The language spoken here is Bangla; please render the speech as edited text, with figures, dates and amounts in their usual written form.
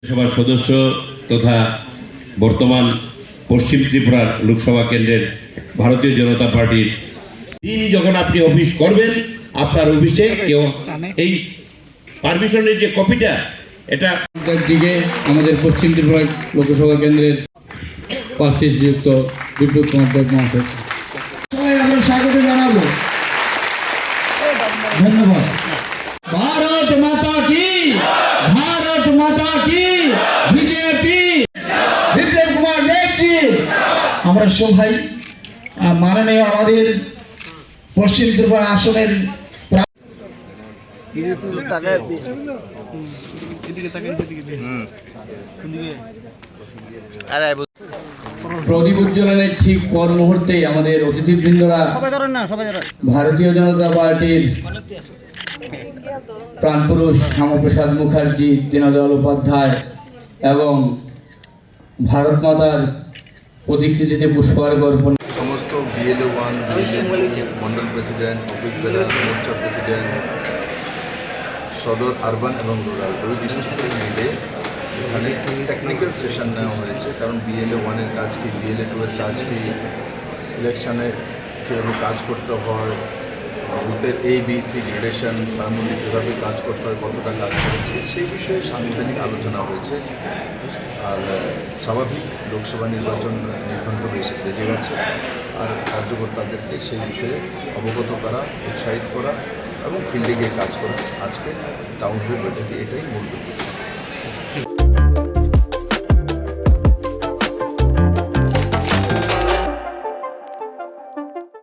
সভার সদস্য তথা বর্তমান পশ্চিম ত্রিপুরার লোকসভা কেন্দ্রের ভারতীয় জনতা পার্টির দিন যখন আপনি অফিস করবেন আপনার অফিসে কেউ এই পারমিশনের যে কপিটা এটা দিকে আমাদের পশ্চিম ত্রিপুরা লোকসভা কেন্দ্রের প্রার্থী শ্রীযুক্ত বিপ্লব কুমার দেব মহাশয় আমরা স্বাগত জানাবো। ধন্যবাদ। ভারত মাতা কি, ভারত মাতা কি, বিজেপি, বিপ্লব কুমার দেবজি। আমরা সবাই মাননীয় আমাদের পশ্চিম ত্রিপুরা আসনের প্রদীপ উজ্জ্বলনের ঠিক পর মুহূর্তেই আমাদের অতিথিবৃন্দরা ভারতীয় জনতা পার্টির প্রাণপুরুষ শ্যামাপ্রসাদ মুখার্জি, দীনদয়াল উপাধ্যায় এবং ভারত মাতার প্রতিকৃতিতে পুষ্পার্ঘ অর্পণ। সমস্ত BLO one Mondal president, office বেলার মোর্চা প্রেসিডেন্ট, সদর আরবান এবং রুরাল দুই বিশেষ করে মিলে এখানে টেকনিক্যাল সেশন নেওয়া হয়েছে। কারণ বিএলও ওয়ানের কাজ কি, বিএলএ টু এর কাজ কি, ইলেকশানে কীভাবে কাজ করতে হয়, বুথের ABC গ্রেডেশন তার মধ্যে কীভাবে কাজ করতে হয়, কতটা কাজ করেছে সেই বিষয়ে সাংবিধানিক আলোচনা হয়েছে। আর স্বাভাবিক লোকসভা নির্বাচন নির্ঘণ্ট বেজে গেছে, আর কার্যকর্তাদেরকে সেই বিষয়ে অবগত করা, উৎসাহিত করা এবং ফিল্ডে গিয়ে কাজ করা আজকে টাউন হল বৈঠকে এটাই মূল লক্ষ্য।